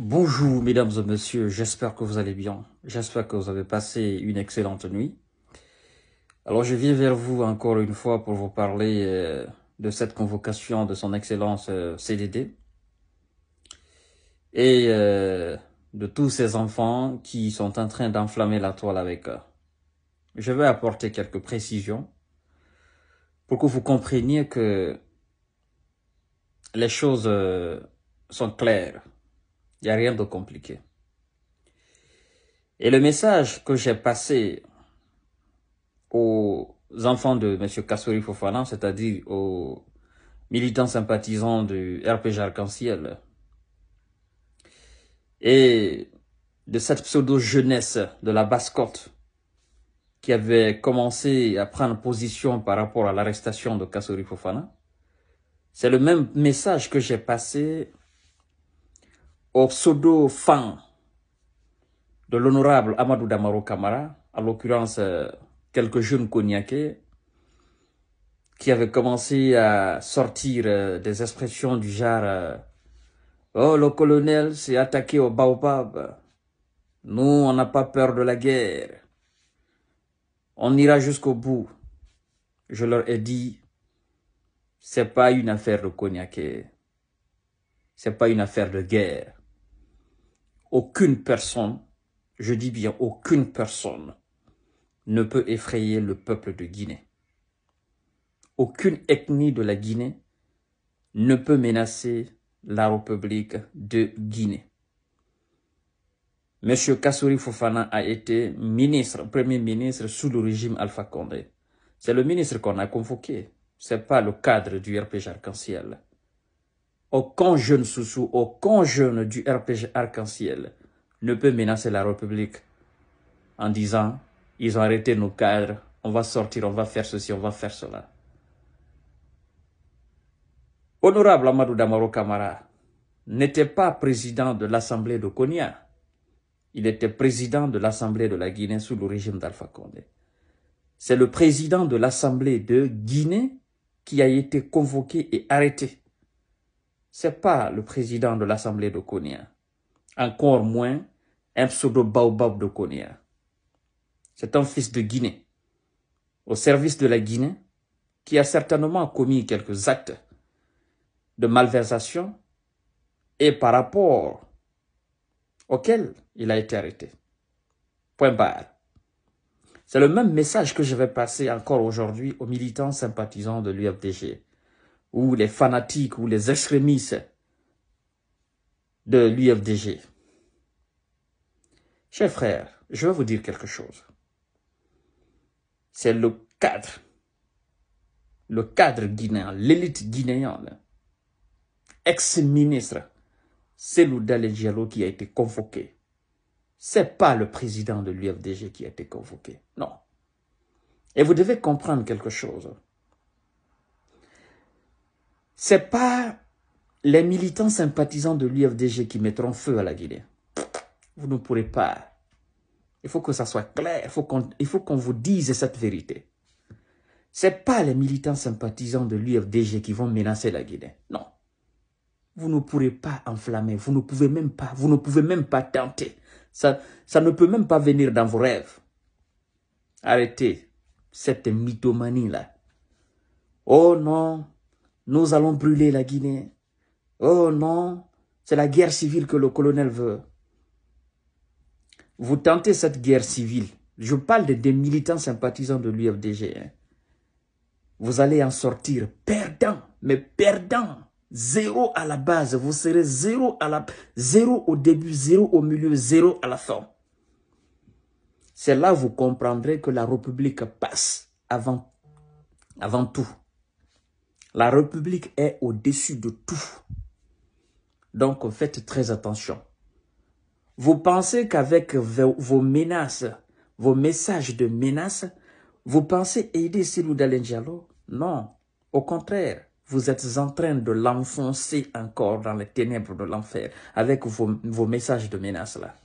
Bonjour mesdames et messieurs, j'espère que vous allez bien. J'espère que vous avez passé une excellente nuit. Alors je viens vers vous encore une fois pour vous parler de cette convocation de son excellence CDD et de tous ces enfants qui sont en train d'enflammer la toile avec eux. Je vais apporter quelques précisions pour que vous compreniez que les choses sont claires. Il n'y a rien de compliqué. Et le message que j'ai passé aux enfants de M. Kassory Fofana, c'est-à-dire aux militants sympathisants du RPG Arc-en-Ciel et de cette pseudo-jeunesse de la Basse-Côte qui avait commencé à prendre position par rapport à l'arrestation de Kassory Fofana, c'est le même message que j'ai passé aux pseudo-fans de l'honorable Amadou Damaro Camara, à l'occurrence quelques jeunes cognaqués, qui avaient commencé à sortir des expressions du genre oh, le colonel s'est attaqué au baobab. Nous, on n'a pas peur de la guerre. On ira jusqu'au bout. Je leur ai dit, c'est pas une affaire de cognaqué. C'est pas une affaire de guerre. Aucune personne, je dis bien aucune personne, ne peut effrayer le peuple de Guinée. Aucune ethnie de la Guinée ne peut menacer la République de Guinée. Monsieur Kassory Fofana a été ministre, premier ministre sous le régime Alpha Condé. C'est le ministre qu'on a convoqué. C'est pas le cadre du RPG Arc-en-Ciel. Aucun jeune sous-sous, aucun jeune du RPG Arc-en-Ciel ne peut menacer la République en disant ils ont arrêté nos cadres, on va sortir, on va faire ceci, on va faire cela. Honorable Amadou Damaro Camara n'était pas président de l'Assemblée de Konya. Il était président de l'Assemblée de la Guinée sous le régime d'Alpha Condé. C'est le président de l'Assemblée de Guinée qui a été convoqué et arrêté. C'est pas le président de l'Assemblée de Konya. Encore moins un pseudo-baobab de Konya. C'est un fils de Guinée, au service de la Guinée, qui a certainement commis quelques actes de malversation et par rapport auquel il a été arrêté. Point barre. C'est le même message que je vais passer encore aujourd'hui aux militants sympathisants de l'UFDG, ou les fanatiques, ou les extrémistes de l'UFDG. Chers frères, je vais vous dire quelque chose. C'est le cadre guinéen, l'élite guinéenne, ex-ministre Cellou Dalein Diallo qui a été convoqué. C'est pas le président de l'UFDG qui a été convoqué. Non. Et vous devez comprendre quelque chose. C'est pas les militants sympathisants de l'UFDG qui mettront feu à la Guinée. Vous ne pourrez pas. Il faut que ça soit clair. Il faut qu'on vous dise cette vérité. C'est pas les militants sympathisants de l'UFDG qui vont menacer la Guinée. Non. Vous ne pourrez pas enflammer. Vous ne pouvez même pas tenter. Ça ne peut même pas venir dans vos rêves. Arrêtez cette mythomanie-là. Oh non, nous allons brûler la Guinée. Oh non, c'est la guerre civile que le colonel veut. Vous tentez cette guerre civile. Je parle des militants sympathisants de l'UFDG. Hein. Vous allez en sortir perdant, mais perdant. Zéro à la base. Vous serez zéro au début, zéro au milieu, zéro à la fin. C'est là que vous comprendrez que la République passe avant tout. La République est au-dessus de tout. Donc, faites très attention. Vous pensez qu'avec vos menaces, vos messages de menaces, vous pensez aider Cellou Dalein Diallo? Non. Au contraire, vous êtes en train de l'enfoncer encore dans les ténèbres de l'enfer avec vos messages de menaces là.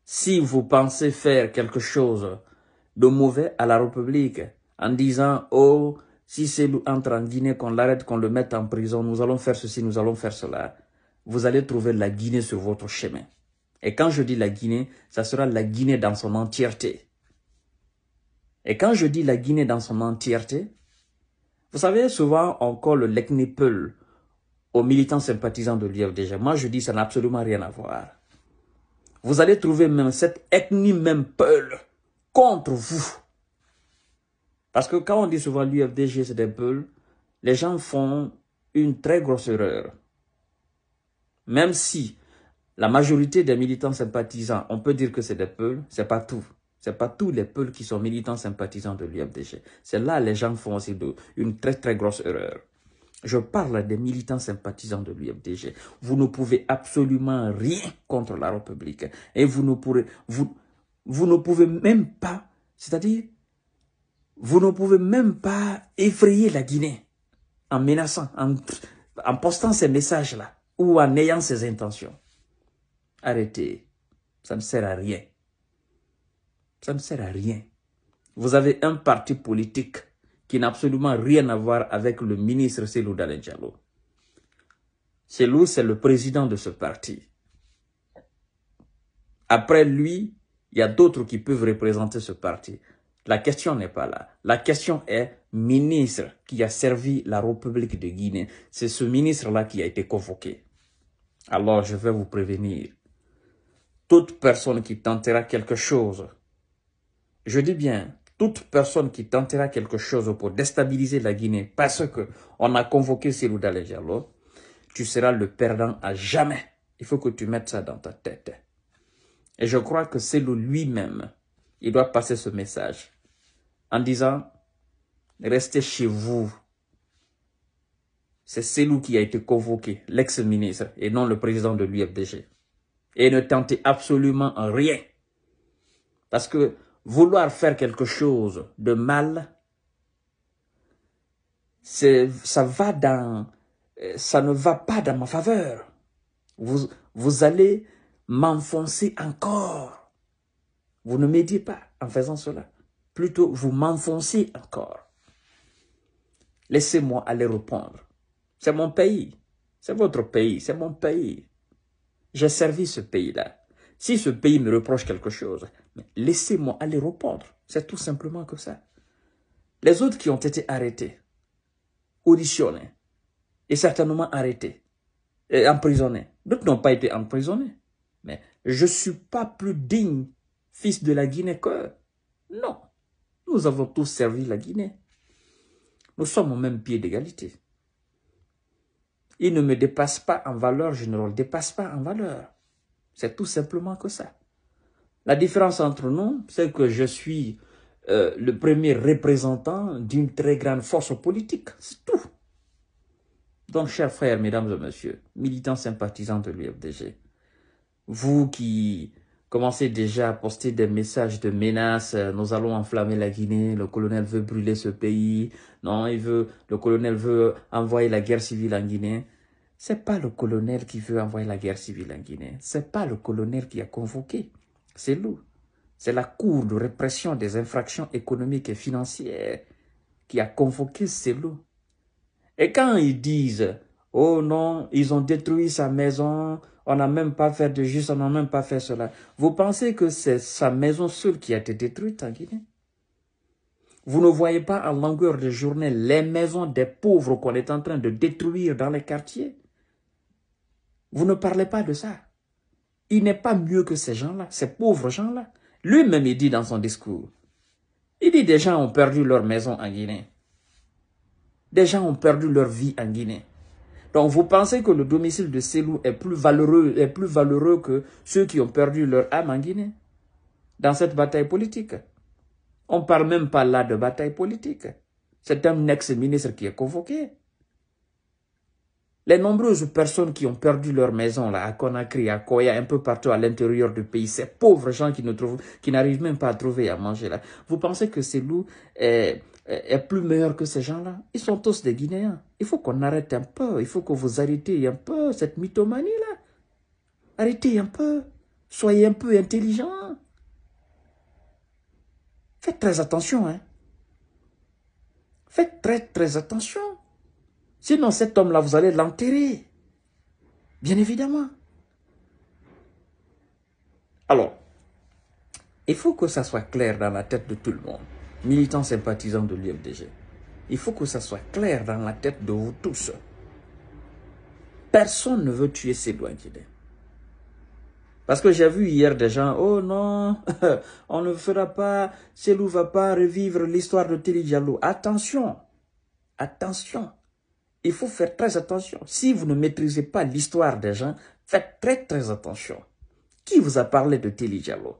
Si vous pensez faire quelque chose de mauvais à la République en disant « Oh, si Cellou entre en Guinée, qu'on l'arrête, qu'on le mette en prison, nous allons faire ceci, nous allons faire cela », vous allez trouver la Guinée sur votre chemin. Et quand je dis la Guinée, ça sera la Guinée dans son entièreté. Et quand je dis la Guinée dans son entièreté, vous savez, souvent on colle le Leknipel aux militants sympathisants de l'UFDG. Moi, je dis ça n'a absolument rien à voir. Vous allez trouver même cette ethnie même Peul contre vous. Parce que quand on dit souvent l'UFDG c'est des Peuls, les gens font une très grosse erreur. Même si la majorité des militants sympathisants, on peut dire que c'est des Peuls, c'est pas tout. C'est pas tous les Peuls qui sont militants sympathisants de l'UFDG. C'est là les gens font aussi une très très grosse erreur. Je parle des militants sympathisants de l'UFDG. Vous ne pouvez absolument rien contre la République. Et vous ne pouvez même pas, c'est-à-dire, vous ne pouvez même pas effrayer la Guinée en menaçant, en postant ces messages-là ou en ayant ces intentions. Arrêtez. Ça ne sert à rien. Ça ne sert à rien. Vous avez un parti politique qui n'a absolument rien à voir avec le ministre Cellou Dalein Diallo. Cellou, c'est le président de ce parti. Après lui, il y a d'autres qui peuvent représenter ce parti. La question n'est pas là. La question est ministre qui a servi la République de Guinée. C'est ce ministre-là qui a été convoqué. Alors, je vais vous prévenir. Toute personne qui tentera quelque chose, je dis bien, toute personne qui tentera quelque chose pour déstabiliser la Guinée parce qu'on a convoqué Cellou Dalein Diallo, tu seras le perdant à jamais. Il faut que tu mettes ça dans ta tête. Et je crois que Cellou lui-même, il doit passer ce message en disant, restez chez vous. C'est Cellou qui a été convoqué, l'ex-ministre, et non le président de l'UFDG. Et ne tentez absolument rien. Parce que vouloir faire quelque chose de mal, ça ne va pas dans ma faveur. Vous allez m'enfoncer encore. Vous ne m'aidez pas en faisant cela. Plutôt, vous m'enfoncez encore. Laissez-moi aller répondre. C'est mon pays. C'est votre pays. C'est mon pays. J'ai servi ce pays-là. Si ce pays me reproche quelque chose, laissez-moi aller répondre. C'est tout simplement que ça. Les autres qui ont été arrêtés, auditionnés, et certainement arrêtés, et emprisonnés. D'autres n'ont pas été emprisonnés. Mais je ne suis pas plus digne, fils de la Guinée, que... Non. Nous avons tous servi la Guinée. Nous sommes au même pied d'égalité. Il ne me dépasse pas en valeur, je ne le dépasse pas en valeur. C'est tout simplement que ça. La différence entre nous, c'est que je suis le premier représentant d'une très grande force politique. C'est tout. Donc, chers frères, mesdames et messieurs, militants sympathisants de l'UFDG, vous qui commencez déjà à poster des messages de menaces, nous allons enflammer la Guinée, le colonel veut brûler ce pays, non, le colonel veut envoyer la guerre civile en Guinée. C'est pas le colonel qui veut envoyer la guerre civile en Guinée. C'est pas le colonel qui a convoqué. C'est lui. C'est la Cour de répression des infractions économiques et financières qui a convoqué Cellou. Et quand ils disent, oh non, ils ont détruit sa maison, on n'a même pas fait de justice, on n'a même pas fait cela. Vous pensez que c'est sa maison seule qui a été détruite en Guinée? Vous ne voyez pas en longueur de journée les maisons des pauvres qu'on est en train de détruire dans les quartiers? Vous ne parlez pas de ça. Il n'est pas mieux que ces gens-là, ces pauvres gens-là. Lui-même, il dit dans son discours, il dit des gens ont perdu leur maison en Guinée. Des gens ont perdu leur vie en Guinée. Donc, vous pensez que le domicile de Cellou est plus valeureux que ceux qui ont perdu leur âme en Guinée? Dans cette bataille politique. On ne parle même pas là de bataille politique. C'est un ex-ministre qui est convoqué. Les nombreuses personnes qui ont perdu leur maison là, à Conakry, à Koya, un peu partout à l'intérieur du pays, ces pauvres gens qui n'arrivent même pas à trouver à manger là. Vous pensez que Cellou est plus meilleur que ces gens-là? Ils sont tous des Guinéens. Il faut qu'on arrête un peu. Il faut que vous arrêtiez un peu cette mythomanie-là. Arrêtez un peu. Soyez un peu intelligents. Faites très attention, hein. Faites très, très attention. Sinon, cet homme-là, vous allez l'enterrer. Bien évidemment. Alors, il faut que ça soit clair dans la tête de tout le monde, militants sympathisants de l'UMDG. Il faut que ça soit clair dans la tête de vous tous. Personne ne veut tuer Cellou Guinée. Parce que j'ai vu hier des gens, oh non, on ne fera pas, Cellou ne va pas revivre l'histoire de Télé Diallo. Attention, attention, il faut faire très attention. Si vous ne maîtrisez pas l'histoire des gens, faites très attention. Qui vous a parlé de Télé Diallo?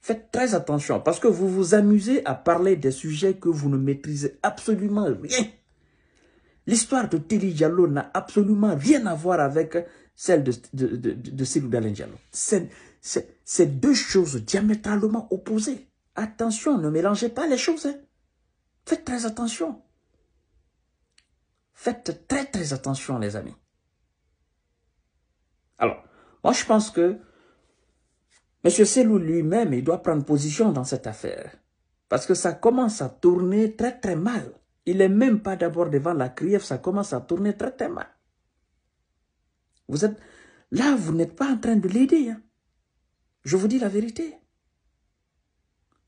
Faites très attention parce que vous vous amusez à parler des sujets que vous ne maîtrisez absolument rien. L'histoire de Télé Diallo n'a absolument rien à voir avec celle de Cellou Dalein Diallo. C'est deux choses diamétralement opposées. Attention, ne mélangez pas les choses. Hein. Faites très attention. Faites très attention, les amis. Alors, moi je pense que M. Cellou lui-même, il doit prendre position dans cette affaire. Parce que ça commence à tourner très mal. Il n'est même pas d'abord devant la CRIEF, ça commence à tourner très mal. Vous êtes là, vous n'êtes pas en train de l'aider. Hein. Je vous dis la vérité.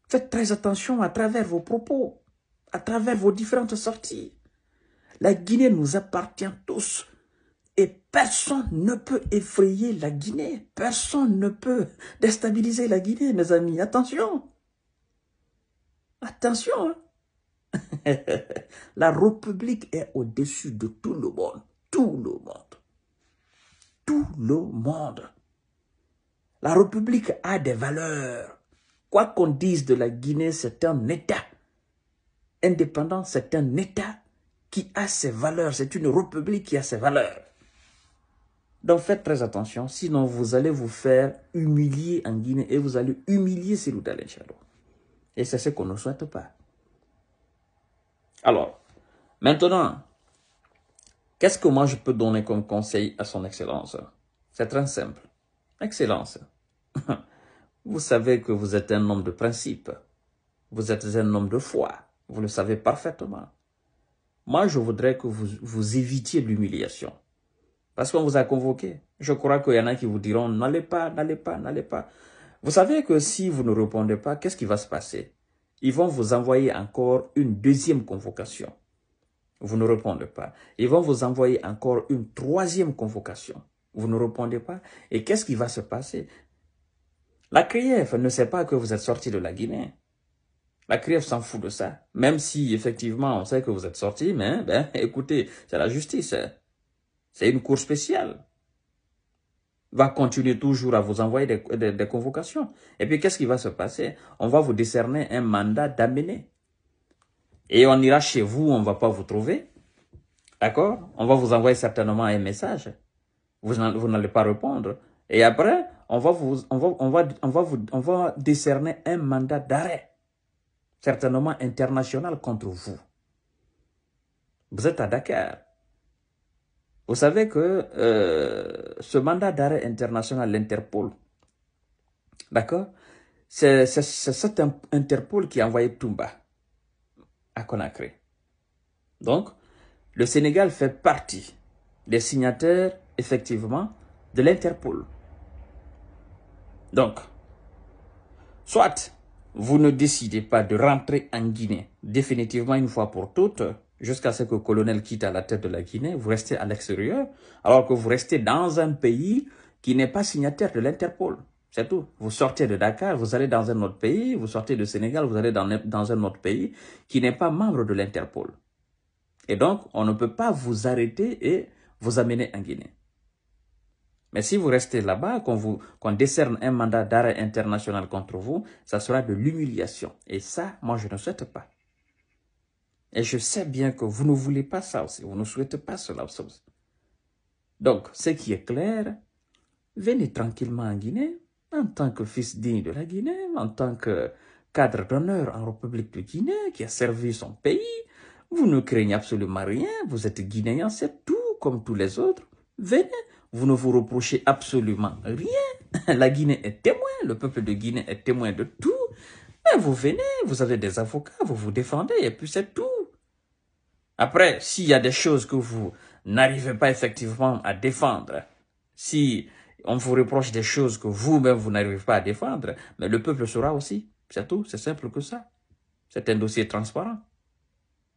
Faites très attention à travers vos propos, à travers vos différentes sorties. La Guinée nous appartient tous. Et personne ne peut effrayer la Guinée. Personne ne peut déstabiliser la Guinée, mes amis. Attention. Attention. Hein. La République est au-dessus de tout le monde. Tout le monde. Tout le monde. La République a des valeurs. Quoi qu'on dise de la Guinée, c'est un État. Indépendant, c'est un État qui a ses valeurs. C'est une République qui a ses valeurs. Donc faites très attention, sinon vous allez vous faire humilier en Guinée et vous allez humilier Cellou Dalein Diallo. Et c'est ce qu'on ne souhaite pas. Alors, maintenant, qu'est-ce que moi je peux donner comme conseil à son Excellence? C'est très simple. Excellence, vous savez que vous êtes un homme de principe. Vous êtes un homme de foi. Vous le savez parfaitement. Moi, je voudrais que vous évitiez l'humiliation. Parce qu'on vous a convoqué. Je crois qu'il y en a qui vous diront, n'allez pas, n'allez pas, n'allez pas. Vous savez que si vous ne répondez pas, qu'est-ce qui va se passer? Ils vont vous envoyer encore une deuxième convocation. Vous ne répondez pas. Ils vont vous envoyer encore une troisième convocation. Vous ne répondez pas. Et qu'est-ce qui va se passer? La CRIEF ne sait pas que vous êtes sorti de la Guinée. La CRIEF s'en fout de ça. Même si, effectivement, on sait que vous êtes sorti, mais, écoutez, c'est la justice. C'est une cour spéciale. Va continuer toujours à vous envoyer des convocations. Et puis, qu'est-ce qui va se passer? On va vous décerner un mandat d'amener. Et on ira chez vous, on ne va pas vous trouver. D'accord? On va vous envoyer certainement un message. Vous n'allez pas répondre. Et après, on va décerner un mandat d'arrêt. Certainement international contre vous. Vous êtes à Dakar. Vous savez que ce mandat d'arrêt international, l'Interpol, d'accord, c'est cet Interpol qui a envoyé Toumba à Conakry. Donc, le Sénégal fait partie des signataires, effectivement, de l'Interpol. Donc, soit vous ne décidez pas de rentrer en Guinée définitivement une fois pour toutes, jusqu'à ce que le colonel quitte à la tête de la Guinée, vous restez à l'extérieur, alors que vous restez dans un pays qui n'est pas signataire de l'Interpol. C'est tout. Vous sortez de Dakar, vous allez dans un autre pays, vous sortez de Sénégal, vous allez dans un autre pays qui n'est pas membre de l'Interpol. Et donc, on ne peut pas vous arrêter et vous amener en Guinée. Mais si vous restez là-bas, qu'on décerne un mandat d'arrêt international contre vous, ça sera de l'humiliation. Et ça, moi, je ne souhaite pas. Et je sais bien que vous ne voulez pas ça aussi. Vous ne souhaitez pas cela aussi. Donc, ce qui est clair, venez tranquillement en Guinée, en tant que fils digne de la Guinée, en tant que cadre d'honneur en République de Guinée, qui a servi son pays. Vous ne craignez absolument rien. Vous êtes Guinéen, c'est tout, comme tous les autres. Venez. Vous ne vous reprochez absolument rien. La Guinée est témoin, le peuple de Guinée est témoin de tout. Mais vous venez, vous avez des avocats, vous vous défendez et puis c'est tout. Après, s'il y a des choses que vous n'arrivez pas effectivement à défendre, si on vous reproche des choses que vous-même, vous n'arrivez pas à défendre, mais le peuple saura aussi. C'est tout, c'est simple que ça. C'est un dossier transparent.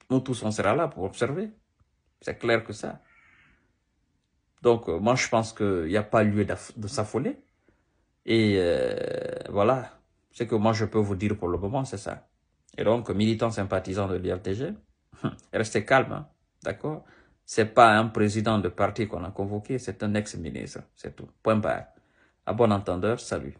Nous tous, on sera là pour observer. C'est clair que ça. Donc, moi, je pense qu'il n'y a pas lieu de s'affoler. Et voilà, ce que moi, je peux vous dire pour le moment, c'est ça. Et donc, militants sympathisants de l'IFDG, restez calme, hein, d'accord? C'est pas un président de parti qu'on a convoqué, c'est un ex-ministre, c'est tout. Point barre. À bon entendeur, salut.